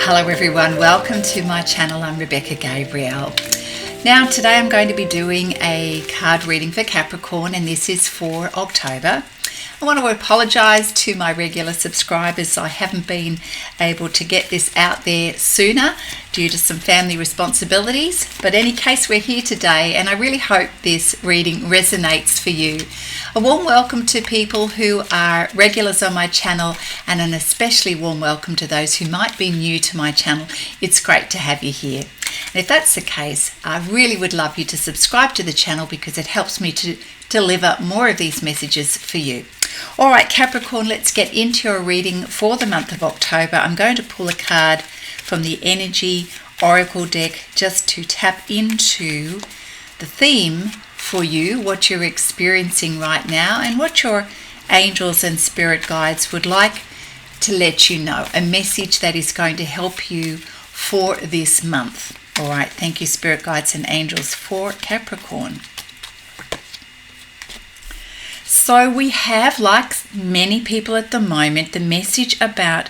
Hello everyone, welcome to my channel. I'm Rebecca Gabrielle. Now today I'm going to be doing a card reading for Capricorn, and this is for October. I want to apologise to my regular subscribers. I haven't been able to get this out there sooner due to some family responsibilities. But in any case, we're here today and I really hope this reading resonates for you. A warm welcome to people who are regulars on my channel, and an especially warm welcome to those who might be new to my channel. It's great to have you here. And if that's the case, I really would love you to subscribe to the channel because it helps me to deliver more of these messages for you. All right, Capricorn, let's get into your reading for the month of October. I'm going to pull a card from the Energy Oracle deck just to tap into the theme for you, what you're experiencing right now, and what your angels and spirit guides would like to let you know. A message that is going to help you for this month. All right, thank you, spirit guides and angels, for Capricorn. So we have, like many people at the moment, the message about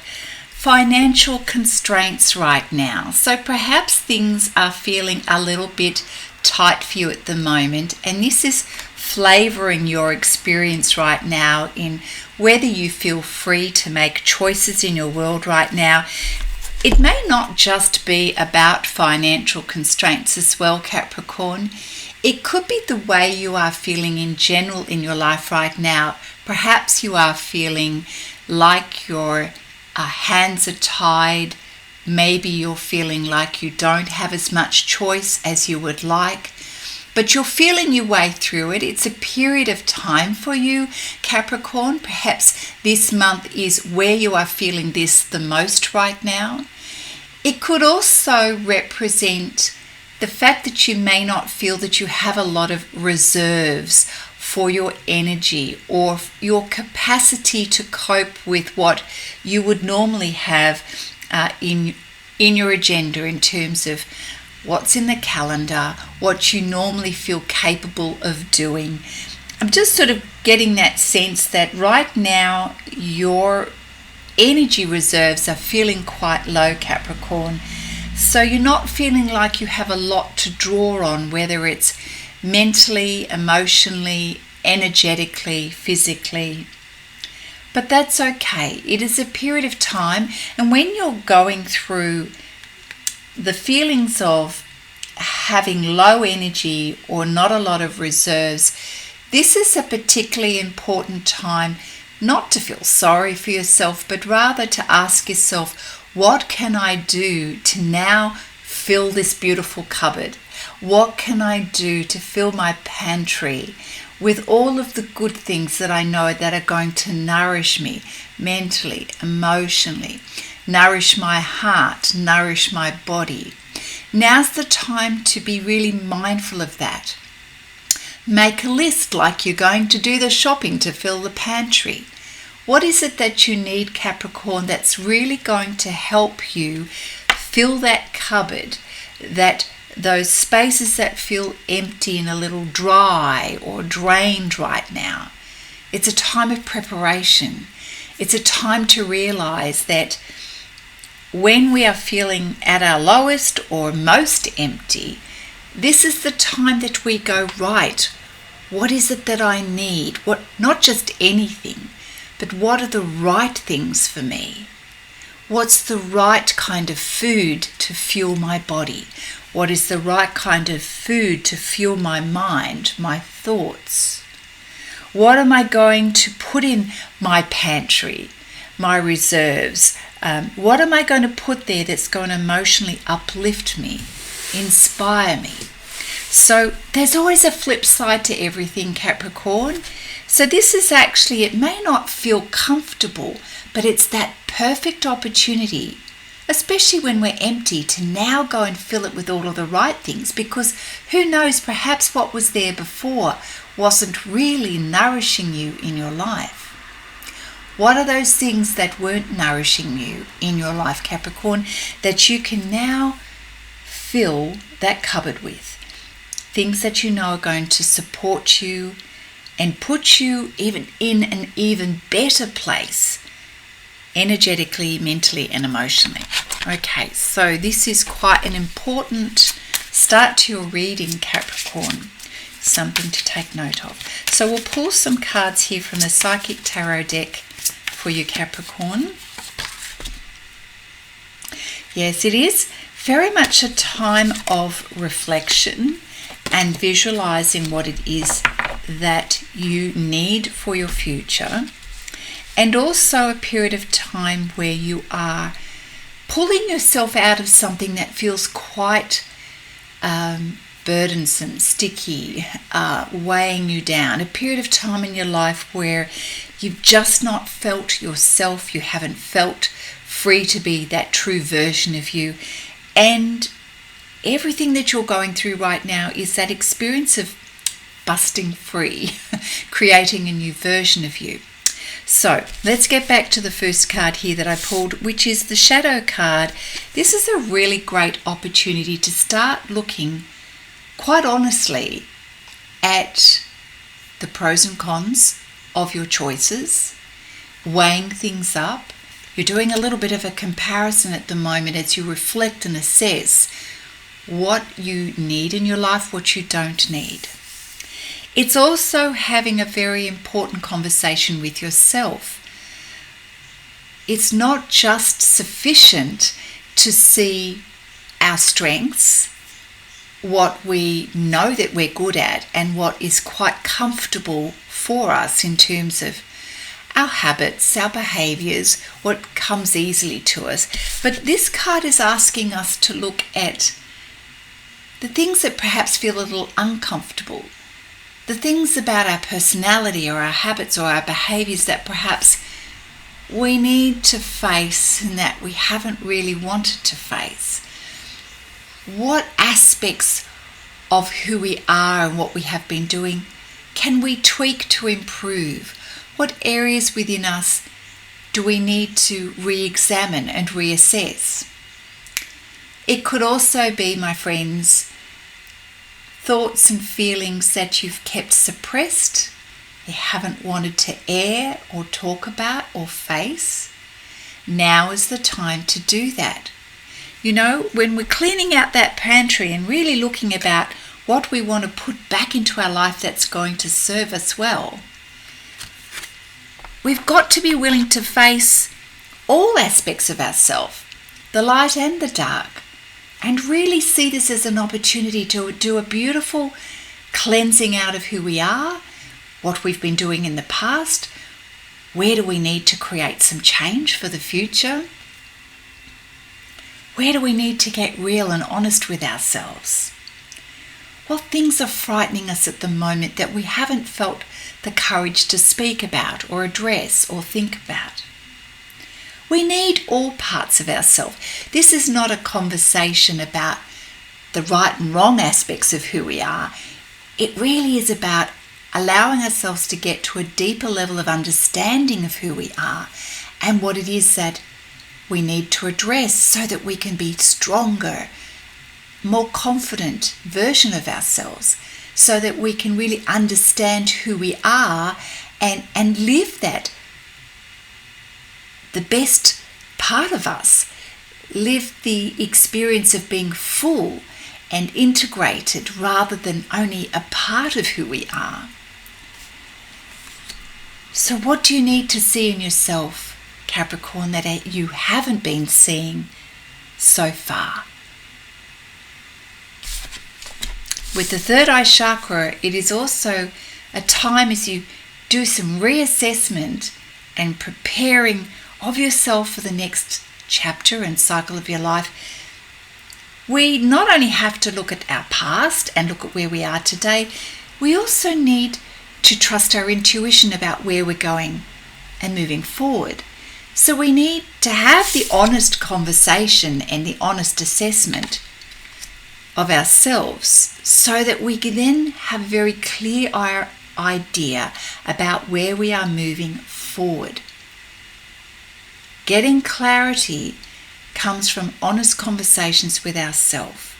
financial constraints right now. So perhaps things are feeling a little bit tight for you at the moment, and this is flavoring your experience right now in whether you feel free to make choices in your world right now. It may not just be about financial constraints as well, Capricorn. It could be the way you are feeling in general in your life right now. Perhaps you are feeling like your hands are tied. Maybe you're feeling like you don't have as much choice as you would like, but you're feeling your way through it. It's a period of time for you, Capricorn. Perhaps this month is where you are feeling this the most right now. It could also represent the fact that you may not feel that you have a lot of reserves for your energy or your capacity to cope with what you would normally have in your agenda in terms of what's in the calendar, what you normally feel capable of doing. I'm just sort of getting that sense that right now your energy reserves are feeling quite low, Capricorn. So you're not feeling like you have a lot to draw on, whether it's mentally, emotionally, energetically, physically. But that's okay. It is a period of time, and when you're going through the feelings of having low energy or not a lot of reserves, this is a particularly important time not to feel sorry for yourself, but rather to ask yourself, what can I do to now fill this beautiful cupboard? What can I do to fill my pantry with all of the good things that I know that are going to nourish me mentally, emotionally, nourish my heart, nourish my body? Now's the time to be really mindful of that. Make a list like you're going to do the shopping to fill the pantry. What is it that you need, Capricorn, that's really going to help you fill that cupboard, that those spaces that feel empty and a little dry or drained right now? It's a time of preparation. It's a time to realize that when we are feeling at our lowest or most empty, this is the time that we go, right, what is it that I need? What, not just anything, but what are the right things for me? What's the right kind of food to fuel my body? What is the right kind of food to fuel my mind, my thoughts? What am I going to put in my pantry, my reserves? What am I going to put there that's going to emotionally uplift me, inspire me? So there's always a flip side to everything, Capricorn. So this is actually, it may not feel comfortable, but it's that perfect opportunity, especially when we're empty, to now go and fill it with all of the right things, because who knows, perhaps what was there before wasn't really nourishing you in your life. What are those things that weren't nourishing you in your life, Capricorn, that you can now fill that cupboard with? Things that you know are going to support you and put you even in an even better place energetically, mentally, and emotionally. Okay, so this is quite an important start to your reading, Capricorn. Something to take note of. So we'll pull some cards here from the Psychic Tarot deck for you, Capricorn. Yes, it is very much a time of reflection and visualizing what it is that you need for your future, and also a period of time where you are pulling yourself out of something that feels quite burdensome, sticky, weighing you down. A period of time in your life where you've just not felt yourself, you haven't felt free to be that true version of you. And everything that you're going through right now is that experience of busting free, creating a new version of you. So let's get back to the first card here that I pulled, which is the Shadow card. This is a really great opportunity to start looking quite honestly at the pros and cons of your choices, weighing things up. You're doing a little bit of a comparison at the moment as you reflect and assess what you need in your life, what you don't need. It's also having a very important conversation with yourself. It's not just sufficient to see our strengths, what we know that we're good at, and what is quite comfortable for us in terms of our habits, our behaviors, what comes easily to us. But this card is asking us to look at the things that perhaps feel a little uncomfortable, the things about our personality or our habits or our behaviors that perhaps we need to face and that we haven't really wanted to face. What aspects of who we are and what we have been doing can we tweak to improve? What areas within us do we need to re-examine and reassess? It could also be, my friends, thoughts and feelings that you've kept suppressed, you haven't wanted to air or talk about or face. Now is the time to do that. You know, when we're cleaning out that pantry and really looking about what we want to put back into our life that's going to serve us well, we've got to be willing to face all aspects of ourselves, the light and the dark, and really see this as an opportunity to do a beautiful cleansing out of who we are, what we've been doing in the past, where do we need to create some change for the future, where do we need to get real and honest with ourselves, what things are frightening us at the moment that we haven't felt the courage to speak about or address or think about. We need all parts of ourselves. This is not a conversation about the right and wrong aspects of who we are. It really is about allowing ourselves to get to a deeper level of understanding of who we are and what it is that we need to address so that we can be stronger, more confident version of ourselves, so that we can really understand who we are and live that, the best part of us, live the experience of being full and integrated rather than only a part of who we are. So what do you need to see in yourself, Capricorn, that you haven't been seeing so far? With the third eye chakra, it is also a time as you do some reassessment and preparing of yourself for the next chapter and cycle of your life. We not only have to look at our past and look at where we are today, we also need to trust our intuition about where we're going and moving forward. So we need to have the honest conversation and the honest assessment of ourselves so that we can then have a very clear idea about where we are moving forward. Getting clarity comes from honest conversations with ourselves.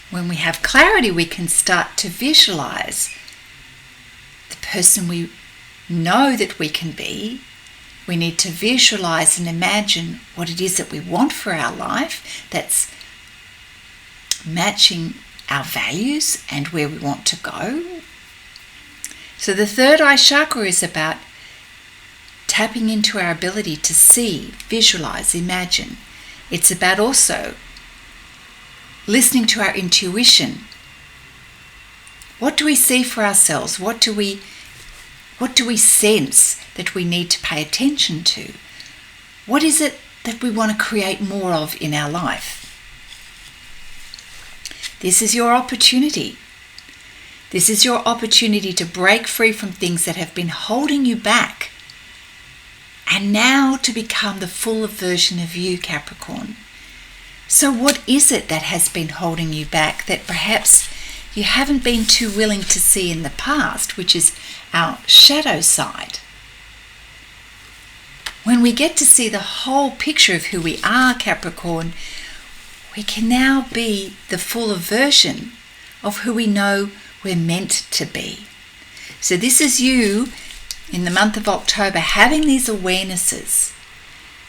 When we have clarity, we can start to visualize the person we know that we can be We need to visualize and imagine what it is that we want for our life that's matching our values and where we want to go. So the third eye chakra is about tapping into our ability to see, visualize, imagine. It's about also listening to our intuition. What do we see for ourselves? What do we sense that we need to pay attention to? What is it that we want to create more of in our life? This is your opportunity. This is your opportunity to break free from things that have been holding you back, and now to become the full version of you, Capricorn. So what is it that has been holding you back that perhaps you haven't been too willing to see in the past, which is our shadow side? When we get to see the whole picture of who we are, Capricorn, we can now be the full version of who we know we're meant to be. So this is you in the month of October having these awarenesses,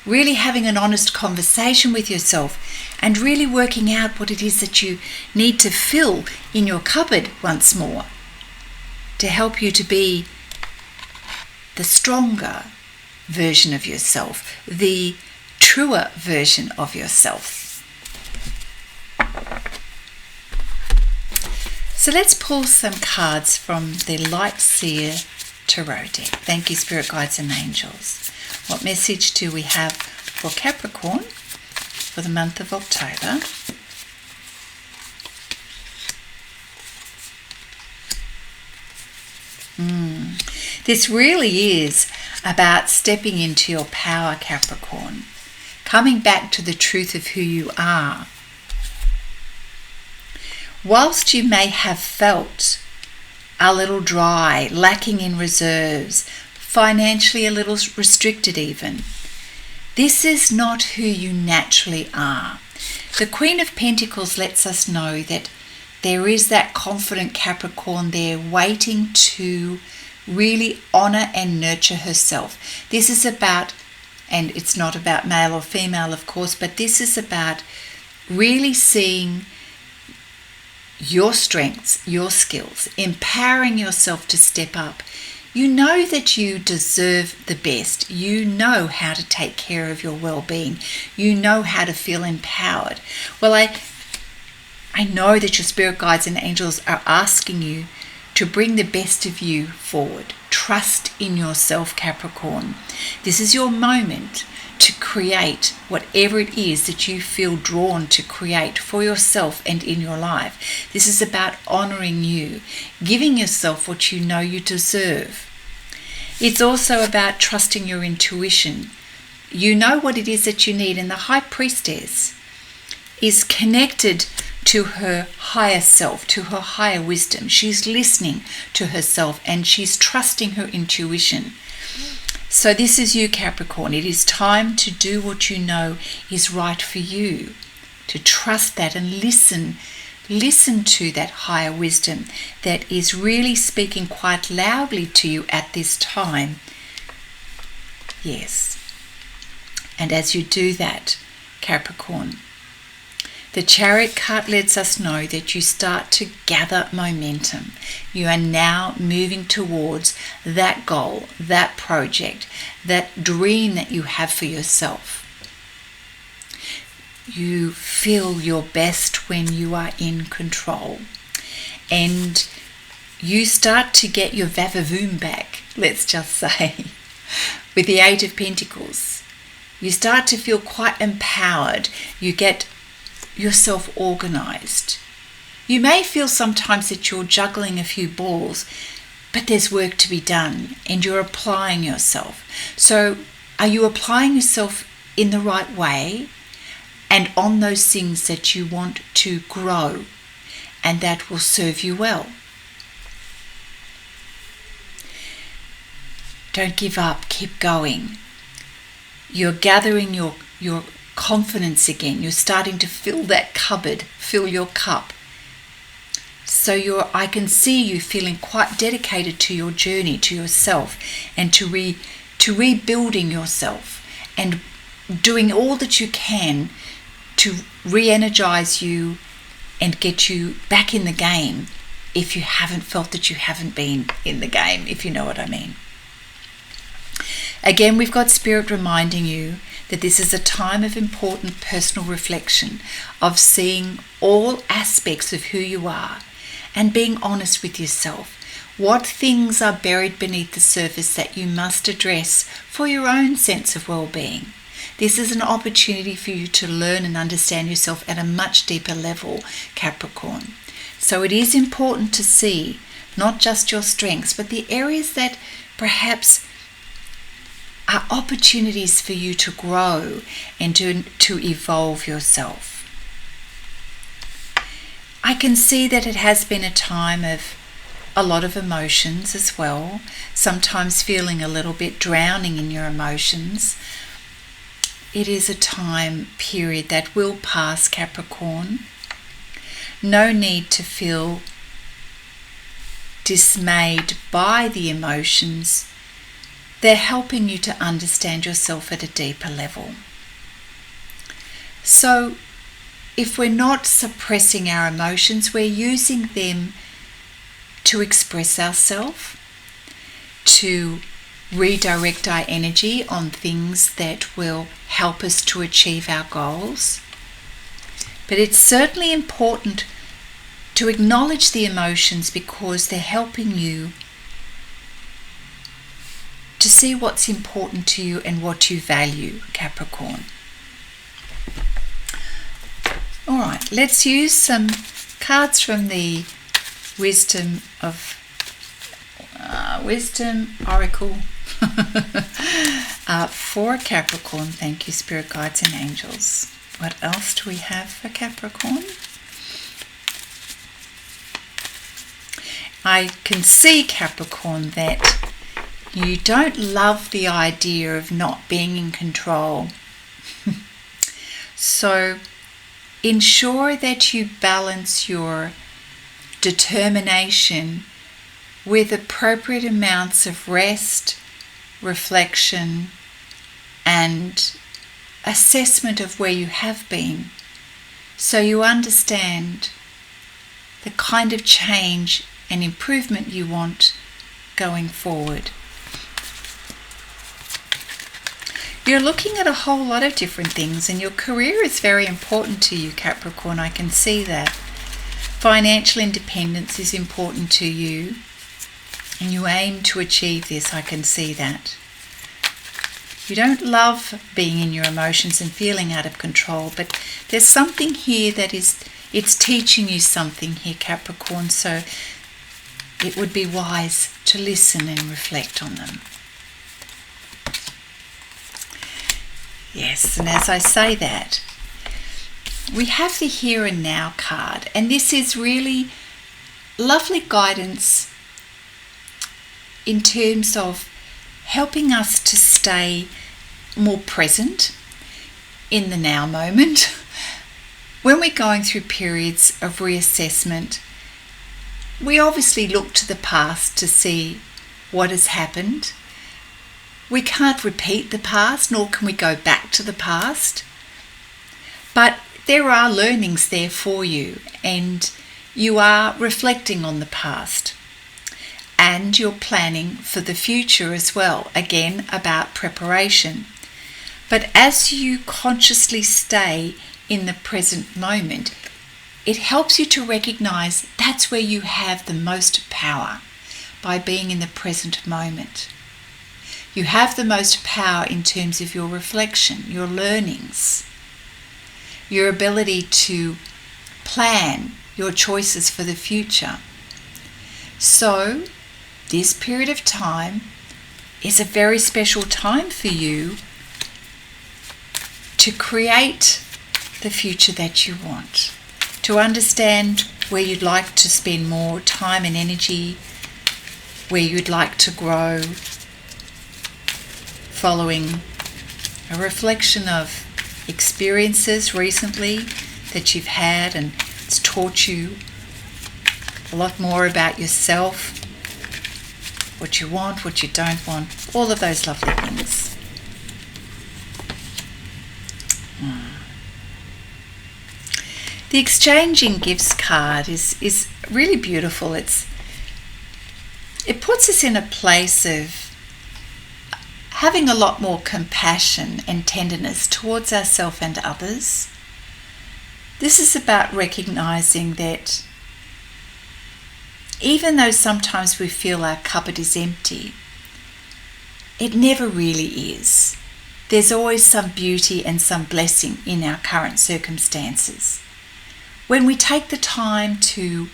really having an honest conversation with yourself and really working out what it is that you need to fill in your cupboard once more to help you to be the stronger version of yourself, the truer version of yourself. So let's pull some cards from the Light Seer Tarot deck. Thank you, Spirit Guides and Angels. What message do we have for Capricorn for the month of October? This really is about stepping into your power, Capricorn. Coming back to the truth of who you are. Whilst you may have felt a little dry, lacking in reserves, financially a little restricted even, this is not who you naturally are. The Queen of Pentacles lets us know that there is that confident Capricorn there waiting to really honor and nurture herself. This is about, and it's not about male or female of course, but this is about really seeing your strengths, your skills, empowering yourself to step up. You know that you deserve the best. You know how to take care of your well-being. You know how to feel empowered. Well, I know that your spirit guides and angels are asking you to bring the best of you forward. Trust in yourself, Capricorn. This is your moment to create whatever it is that you feel drawn to create for yourself and in your life. This is about honoring you, giving yourself what you know you deserve. It's also about trusting your intuition. You know what it is that you need, and the High Priestess is connected to her higher self, to her higher wisdom. She's listening to herself and she's trusting her intuition. So this is you, Capricorn. It is time to do what you know is right for you, to trust that and listen to that higher wisdom that is really speaking quite loudly to you at this time. Yes. And as you do that, Capricorn, the Chariot card lets us know that you start to gather momentum. You are now moving towards that goal, that project, that dream that you have for yourself. You feel your best when you are in control. And you start to get your va-va-voom back, let's just say, with the Eight of Pentacles. You start to feel quite empowered. You get yourself organized. You may feel sometimes that you're juggling a few balls, but there's work to be done and you're applying yourself. So are you applying yourself in the right way and on those things that you want to grow and that will serve you well? Don't give up, keep going. You're gathering your confidence again. You're starting to fill that cupboard, fill your cup. So I can see you feeling quite dedicated to your journey, to yourself, and to to rebuilding yourself and doing all that you can to re-energize you and get you back in the game if you haven't felt that you haven't been in the game, if you know what I mean. Again, we've got Spirit reminding you that this is a time of important personal reflection, of seeing all aspects of who you are and being honest with yourself. What things are buried beneath the surface that you must address for your own sense of well-being? This is an opportunity for you to learn and understand yourself at a much deeper level, Capricorn. So it is important to see not just your strengths, but the areas that perhaps are opportunities for you to grow and to evolve yourself. I can see that it has been a time of a lot of emotions as well, sometimes feeling a little bit drowning in your emotions. It is a time period that will pass, Capricorn. No need to feel dismayed by the emotions. They're helping you to understand yourself at a deeper level. So if we're not suppressing our emotions, we're using them to express ourselves, to redirect our energy on things that will help us to achieve our goals. But it's certainly important to acknowledge the emotions because they're helping you to see what's important to you and what you value, Capricorn. All right, let's use some cards from the Wisdom Oracle for Capricorn. Thank you, Spirit Guides and Angels. What else do we have for Capricorn? I can see, Capricorn, that you don't love the idea of not being in control. So ensure that you balance your determination with appropriate amounts of rest, reflection, and assessment of where you have been, so you understand the kind of change and improvement you want going forward. You're looking at a whole lot of different things, and your career is very important to you, Capricorn. I can see that. Financial independence is important to you, and you aim to achieve this. I can see that. You don't love being in your emotions and feeling out of control, but there's something here that it's teaching you something here, Capricorn, so it would be wise to listen and reflect on them. Yes, and as I say that, we have the Here and Now card, and this is really lovely guidance in terms of helping us to stay more present in the now moment. When we're going through periods of reassessment, we obviously look to the past to see what has happened. We can't repeat the past, nor can we go back to the past. But there are learnings there for you, and you are reflecting on the past. And you're planning for the future as well, again about preparation. But as you consciously stay in the present moment, it helps you to recognize that's where you have the most power, by being in the present moment. You have the most power in terms of your reflection, your learnings, your ability to plan your choices for the future. So, this period of time is a very special time for you to create the future that you want, to understand where you'd like to spend more time and energy, where you'd like to grow, following a reflection of experiences recently that you've had, and it's taught you a lot more about yourself. what you want, what you don't want, all of those lovely things. The exchanging gifts card is really beautiful. It puts us in a place of having a lot more compassion and tenderness towards ourselves and others. This is about recognizing that even though sometimes we feel our cupboard is empty, it never really is. There's always some beauty and some blessing in our current circumstances. When we take the time to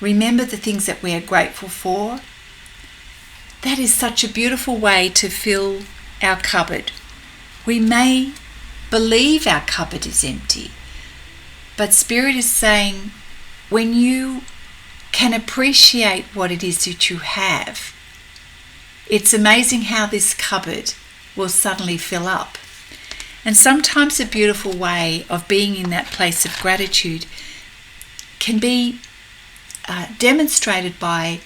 remember the things that we are grateful for, that is such a beautiful way to fill our cupboard. We may believe our cupboard is empty, but Spirit is saying, when you can appreciate what it is that you have, it's amazing how this cupboard will suddenly fill up. And sometimes a beautiful way of being in that place of gratitude can be demonstrated by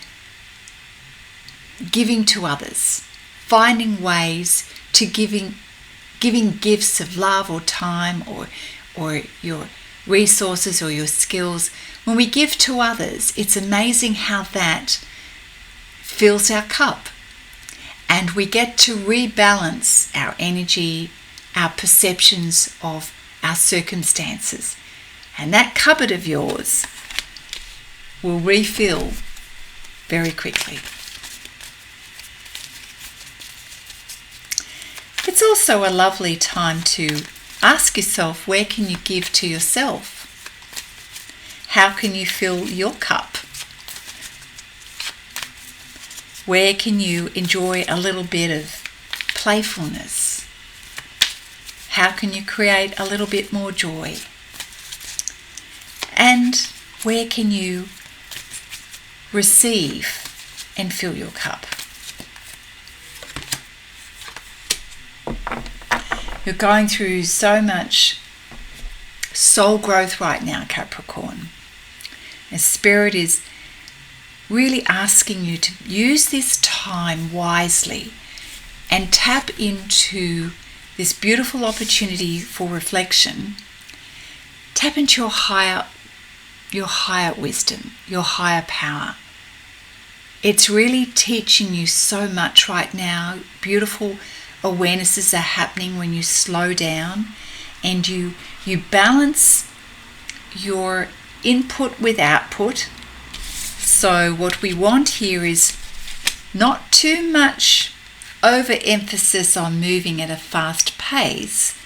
giving to others, finding ways to giving gifts of love or time or your resources or your skills. When we give to others, it's amazing how that fills our cup, and we get to rebalance our energy, our perceptions of our circumstances, and that cupboard of yours will refill very quickly. It's also a lovely time to ask yourself, where can you give to yourself? How can you fill your cup? Where can you enjoy a little bit of playfulness? How can you create a little bit more joy? And where can you receive and fill your cup? You're going through so much soul growth right now, Capricorn. And Spirit is really asking you to use this time wisely and tap into this beautiful opportunity for reflection. Tap into your higher wisdom, your higher power. It's really teaching you so much right now. Beautiful awarenesses are happening when you slow down and you balance your input with output. So what we want here is not too much overemphasis on moving at a fast pace,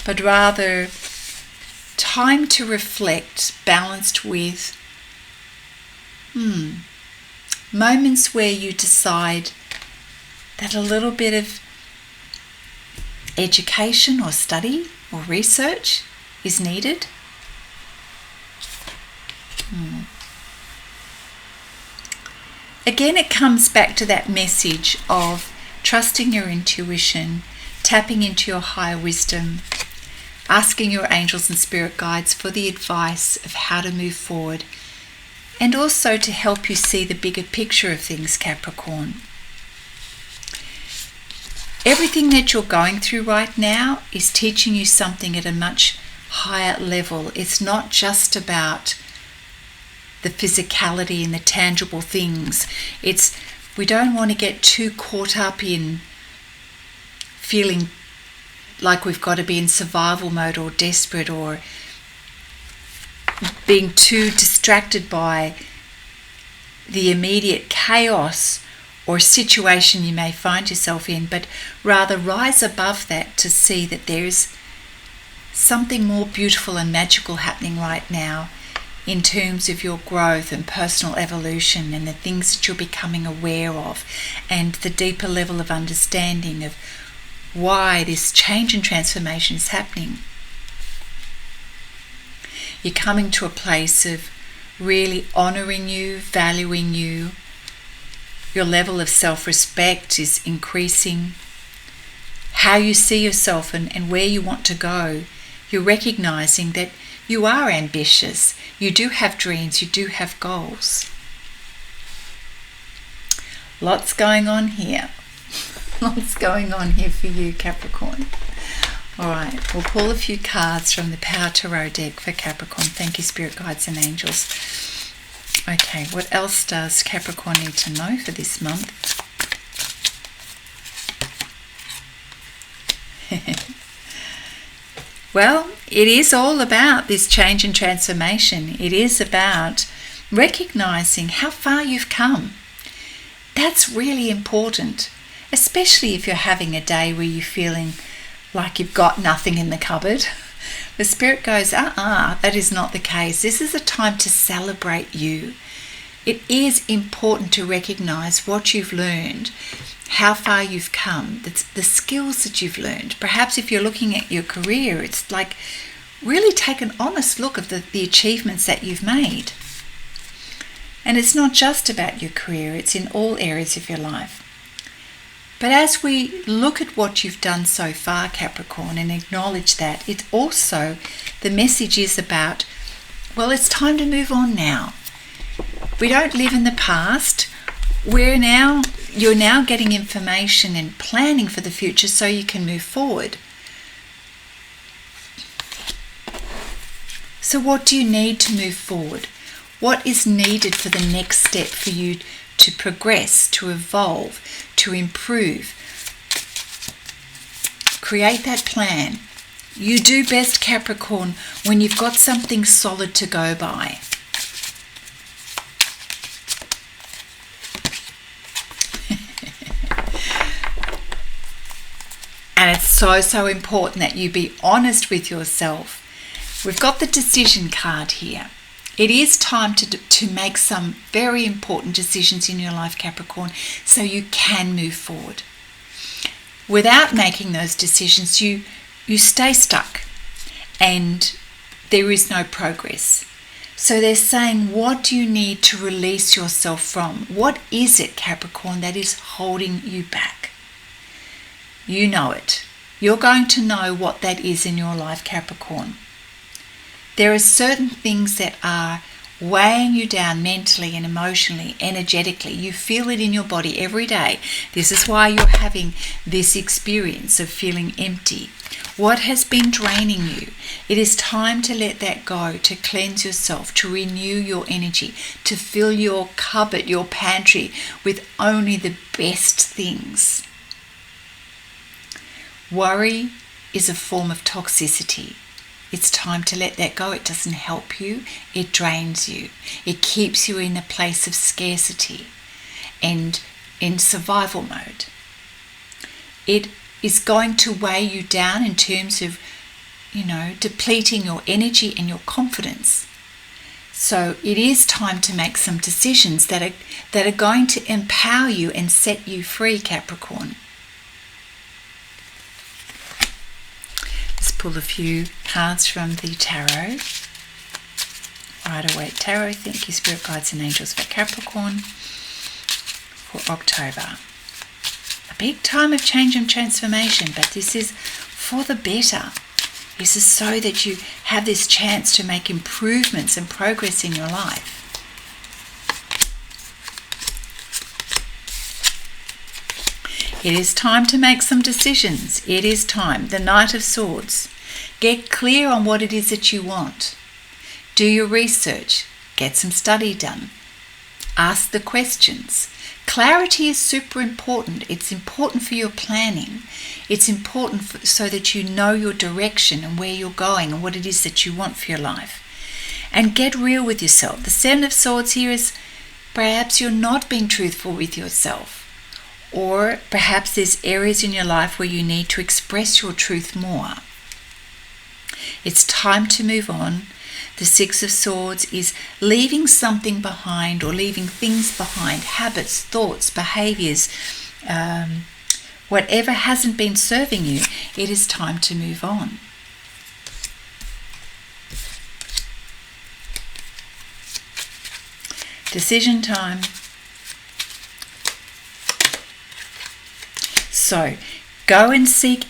but rather time to reflect balanced with moments where you decide that a little bit of education or study or research is needed. Again, it comes back to that message of trusting your intuition, tapping into your higher wisdom, asking your angels and spirit guides for the advice of how to move forward, and also to help you see the bigger picture of things, Capricorn. Everything that you're going through right now is teaching you something at a much higher level. It's not just about the physicality and the tangible things. We don't want to get too caught up in feeling like we've got to be in survival mode or desperate, or being too distracted by the immediate chaos or situation you may find yourself in, but rather rise above that to see that there's something more beautiful and magical happening right now in terms of your growth and personal evolution and the things that you're becoming aware of, and the deeper level of understanding of why this change and transformation is happening. You're coming to a place of really honouring you, valuing you. Your level of self-respect is increasing. How you see yourself and where you want to go, you're recognising that you are ambitious. You do have dreams. You do have goals. Lots going on here. Lots going on here for you, Capricorn. All right, we'll pull a few cards from the Power Tarot deck for Capricorn. Thank you, Spirit Guides and Angels. Okay, what else does Capricorn need to know for this month? Well, it is all about this change and transformation. It is about recognizing how far you've come. That's really important, especially if you're having a day where you're feeling like you've got nothing in the cupboard. The Spirit goes, that is not the case. This is a time to celebrate you. It is important to recognize what you've learned, how far you've come, the skills that you've learned. Perhaps if you're looking at your career, it's like really take an honest look at the achievements that you've made. And it's not just about your career, it's in all areas of your life. But as we look at what you've done so far, Capricorn, and acknowledge that, it's also, the message is about, well, it's time to move on now. We don't live in the past. You're now getting information and planning for the future so you can move forward. So what do you need to move forward? What is needed for the next step for you to progress, to evolve, to improve? Create that plan. You do best, Capricorn, when you've got something solid to go by. And it's so important that you be honest with yourself. We've got the decision card here. It is time to make some very important decisions in your life, Capricorn, so you can move forward. Without making those decisions, you stay stuck and there is no progress. So they're saying, what do you need to release yourself from? What is it, Capricorn, that is holding you back? You know it. You're going to know what that is in your life, Capricorn. There are certain things that are weighing you down mentally and emotionally, energetically. You feel it in your body every day. This is why you're having this experience of feeling empty. What has been draining you? It is time to let that go, to cleanse yourself, to renew your energy, to fill your cupboard, your pantry with only the best things. Worry is a form of toxicity. It's time to let that go. It doesn't help you. It drains you. It keeps you in a place of scarcity and in survival mode. It is going to weigh you down in terms of, depleting your energy and your confidence. So it is time to make some decisions that are going to empower you and set you free, Capricorn. Let's pull a few cards from the tarot. Rider-Waite Tarot. Thank you, Spirit Guides and Angels, for Capricorn for October. A big time of change and transformation, but this is for the better. This is so that you have this chance to make improvements and progress in your life. It is time to make some decisions. It is time. The Knight of Swords. Get clear on what it is that you want. Do your research. Get some study done. Ask the questions. Clarity is super important. It's important for your planning. It's important so that you know your direction and where you're going and what it is that you want for your life. And get real with yourself. The Seven of Swords here is perhaps you're not being truthful with yourself. Or perhaps there's areas in your life where you need to express your truth more. It's time to move on. The Six of Swords is leaving something behind or leaving things behind, habits, thoughts, behaviors, whatever hasn't been serving you. It is time to move on. Decision time. So go and seek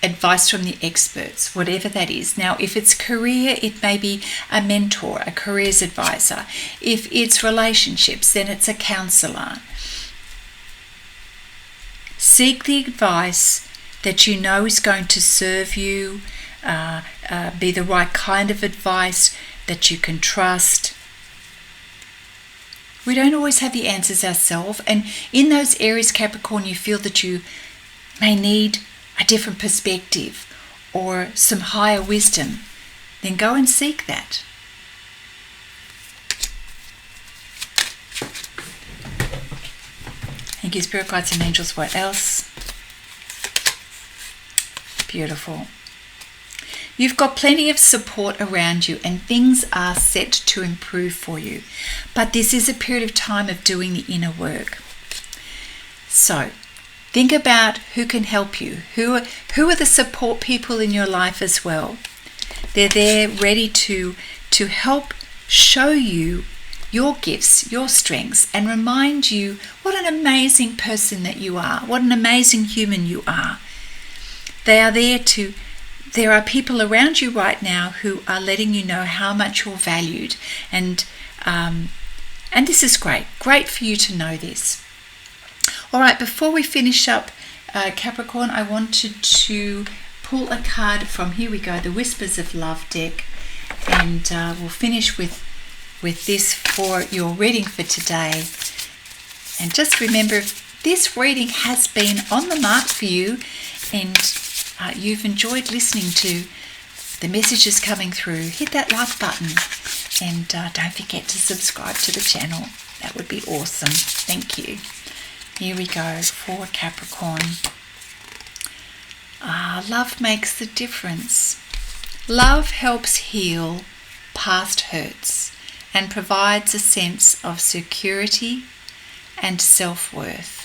advice from the experts, whatever that is. Now, if it's career, it may be a mentor, a careers advisor. If it's relationships, then it's a counselor. Seek the advice that you know is going to serve you, be the right kind of advice that you can trust. We don't always have the answers ourselves, and in those areas, Capricorn, you feel that you may need a different perspective or some higher wisdom, then go and seek that. Thank you, Spirit Guides and Angels. What else? Beautiful. You've got plenty of support around you and things are set to improve for you. But this is a period of time of doing the inner work. So, think about who can help you. Who are the support people in your life as well? They're there ready to help show you your gifts, your strengths, and remind you what an amazing person that you are, what an amazing human you are. There are people around you right now who are letting you know how much you're valued, and this is great for you to know this. All right, before we finish up, Capricorn, I wanted to pull a card from, here we go, the Whispers of Love deck, and we'll finish with this for your reading for today. And just remember, if this reading has been on the mark for you and you've enjoyed listening to the messages coming through, hit that like button and don't forget to subscribe to the channel. That would be awesome. Thank you. Here we go for Capricorn. Love makes the difference. Love helps heal past hurts and provides a sense of security and self-worth.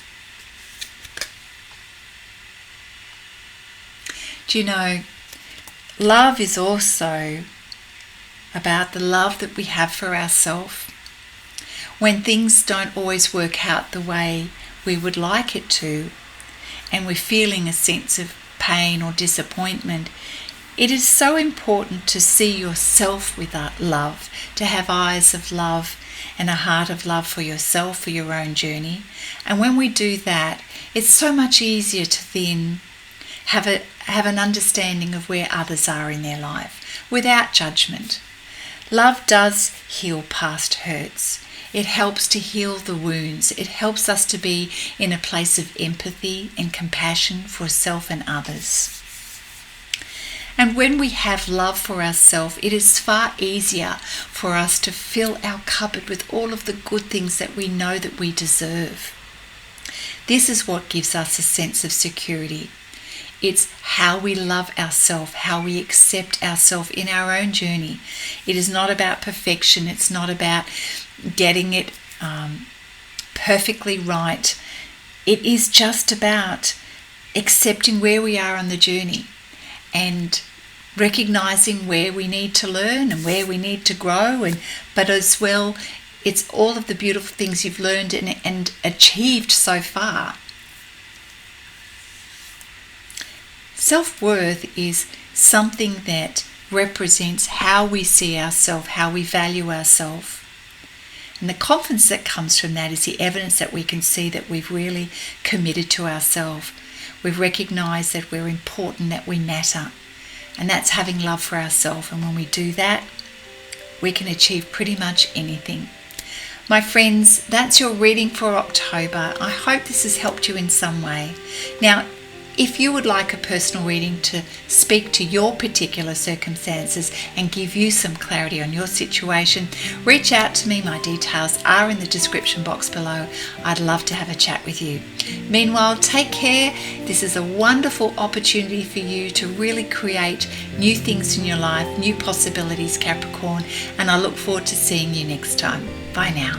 Do you know, love is also about the love that we have for ourselves. When things don't always work out the way we would like it to, and we're feeling a sense of pain or disappointment, it is so important to see yourself with love, to have eyes of love and a heart of love for yourself, for your own journey. And when we do that, it's so much easier to then have an understanding of where others are in their life without judgment. Love does heal past hurts. It helps to heal the wounds. It helps us to be in a place of empathy and compassion for self and others. And when we have love for ourselves, it is far easier for us to fill our cupboard with all of the good things that we know that we deserve. This is what gives us a sense of security. It's how we love ourselves, how we accept ourselves in our own journey. It is not about perfection. It's not about getting it perfectly right. It is just about accepting where we are on the journey and recognizing where we need to learn and where we need to grow, but as well, it's all of the beautiful things you've learned and achieved so far. Self-worth is something that represents how we see ourselves, how we value ourselves. And the confidence that comes from that is the evidence that we can see that we've really committed to ourselves. We've recognized that we're important, that we matter. And that's having love for ourselves. And when we do that, we can achieve pretty much anything. My friends, that's your reading for October. I hope this has helped you in some way. Now, if you would like a personal reading to speak to your particular circumstances and give you some clarity on your situation, reach out to me. My details are in the description box below. I'd love to have a chat with you. Meanwhile, take care. This is a wonderful opportunity for you to really create new things in your life, new possibilities, Capricorn, and I look forward to seeing you next time. Bye now.